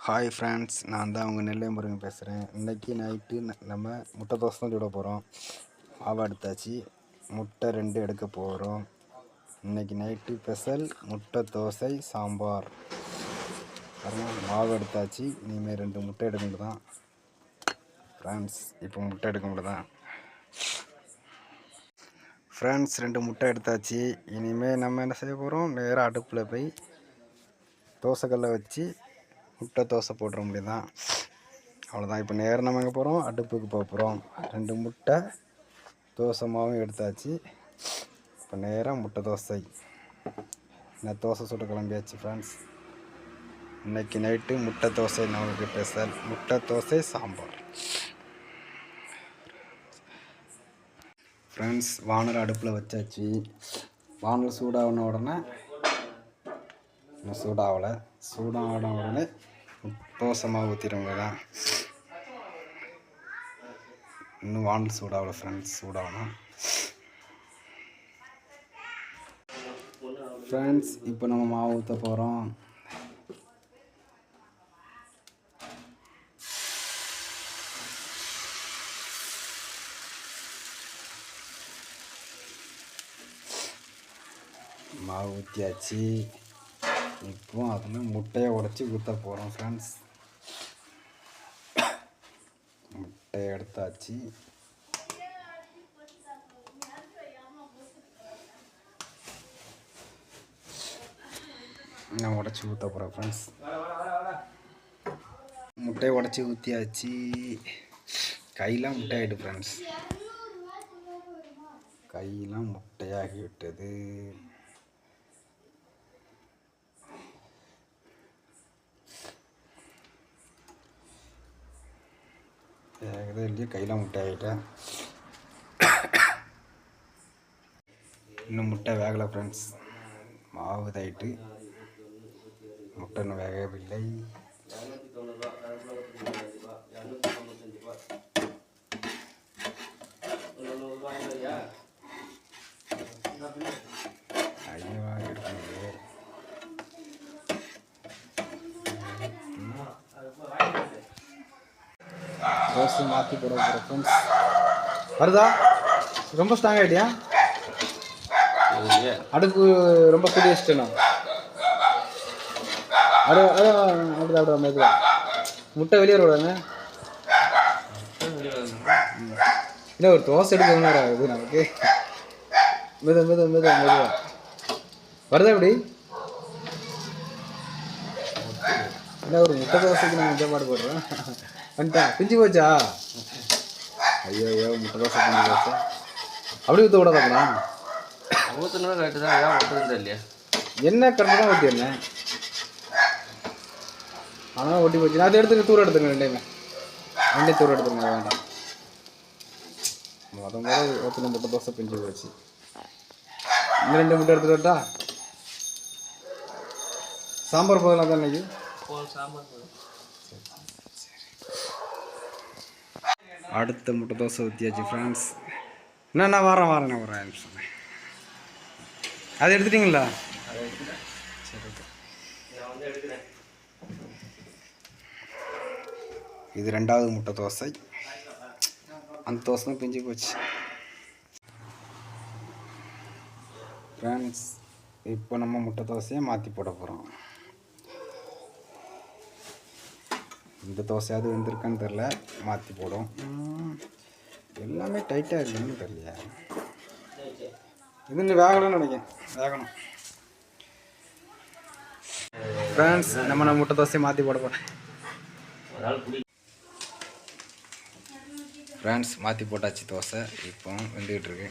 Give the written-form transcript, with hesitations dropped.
Hi friends, நான் தான் உங்கள் நெல்லை முருகன் பேசுகிறேன். இன்றைக்கி நைட்டு நம்ம முட்டை தோசை தான் சுட போகிறோம். மாவு எடுத்தாச்சு, முட்டை 2 எடுக்க போகிறோம். இன்றைக்கி நைட்டு ஸ்பெஷல் முட்டை தோசை சாம்பார். மாவு எடுத்தாச்சு, இனிமேல் 2 முட்டை எடுக்க முடியும் தான் ஃப்ரெண்ட்ஸ். இப்போ முட்டை எடுக்க முடியும் தான் ஃப்ரெண்ட்ஸ். 2 முட்டை எடுத்தாச்சு. இனிமேல் நம்ம என்ன செய்ய போகிறோம், நேராக அடுப்பில் போய் தோசைக்கல்லை வச்சு முட்டை தோசை போட்டுற முடியுதான். அவ்வளோதான். இப்போ நேரம் நம்ம எங்கே போகிறோம், அடுப்புக்கு போக போகிறோம். 2 முட்டை தோசை மாவும் எடுத்தாச்சு. இப்போ நேராக முட்டை தோசை. நான் தோசை சுட்டு கிளம்பியாச்சு ஃப்ரெண்ட்ஸ். இன்றைக்கி நைட்டு முட்டை தோசை நம்மளுக்கு ஸ்பெஷல். முட்டை தோசை சாம்பார் ஃப்ரெண்ட்ஸ். வானல் அடுப்பில் வச்சாச்சு. வானல் சூடாகின உடனே இன்னும் சூடாகலை. சூடான உடனே தோசை மாவு ஊற்றிடுங்க தான். இன்னும் வானல் சூடாகலை ஃப்ரெண்ட்ஸ், சூடாகணும் ஃப்ரெண்ட்ஸ். இப்போ நம்ம மாவு ஊற்ற போகிறோம். மாவு ஊற்றியாச்சு. இப்போ அதில் முட்டையை உடைச்சி ஊற்ற போகிறோம் ஃப்ரெண்ட்ஸ். முட்டையை எடுத்தாச்சு. நான் உடச்சி ஊற்ற போகிறேன் ஃப்ரெண்ட்ஸ். முட்டையை உடச்சி ஊற்றியாச்சு. கையெல்லாம் முட்டையாகிட்டு ஃப்ரெண்ட்ஸ். கையெல்லாம் முட்டையாகி விட்டது. இல்லையே, கையெல்லாம் முட்டை ஆகிட்டேன். இன்னும் முட்டை வேகலை ஃப்ரெண்ட்ஸ். மாவு இதாகிட்டு முட்டை இன்னும் வேகவில்லை. ஐயோ எடுக்கணும். தோசை மாற்றி போட போகிற ஃப்ரெண்ட்ஸ். வருதா? ரொம்ப ஸ்ட்ராங் ஆகிட்டியா? அடுப்பு ரொம்ப கூடி வச்சுட்டேண்ணா. அப்படிதான் மெதுவா. முட்டை வெளியே விடுவாங்க. இல்லை, ஒரு தோசை எடுக்கணும்னா இது நமக்கு. மெதுவா வருதா? எப்படி இல்லை, ஒரு முட்டை தோசைக்கு நான் இந்த பாடு போடுறேன். வந்துட்டா பிஞ்சு போச்சா? ஐயோ, முட்டை தோசை பிஞ்சு போச்சா? அப்படி ஊற்ற விடாதாங்களா? ஊற்றுனா கரெக்டு தான். ஏன் ஊற்றுறது இல்லையா? என்ன கரெக்டாக தான் ஊற்றிடுறேன். ஆனால் ஒட்டி போச்சு. நான் அதை எடுத்துக்க தூரம் எடுத்துங்க. ரெண்டே தூரம் எடுத்துங்க. வேண்டாம். முதல்ல ஊற்றின முட்டை தோசை பிஞ்சு போச்சு. இந்த 2 முட்டை எடுத்துகிட்டு வரட்டா? சாம்பார் போதெல்லாம் தான் இன்னைக்கு சாம்பார். அடுத்த முட்டை தோசை ஊற்றியாச்சு ஃப்ரெண்ட்ஸ். நான் வரேன் சொன்னேன். அதை எடுத்துட்டிங்களா? சரி, இது 2வது முட்டை தோசை. அந்த தோசை பிஞ்சு போச்சு ஃப்ரெண்ட்ஸ். இப்போ நம்ம முட்டை தோசையை மாற்றி போட போகிறோம். இந்த தோசையாவது வந்திருக்கான்னு தெரில, மாற்றி போடும். எல்லாமே டைட்டாக இருக்குன்னு தெரியலையா? இது இன்னும் வேகணும்னு நினைக்கிறேன். வேகணும் ஃப்ரெண்ட்ஸ். நம்ம முட்டை தோசையை மாற்றி போட போகிறேன் ஃப்ரெண்ட்ஸ். மாற்றி போட்டாச்சு தோசை. இப்போ வெந்துக்கிட்டு இருக்கு.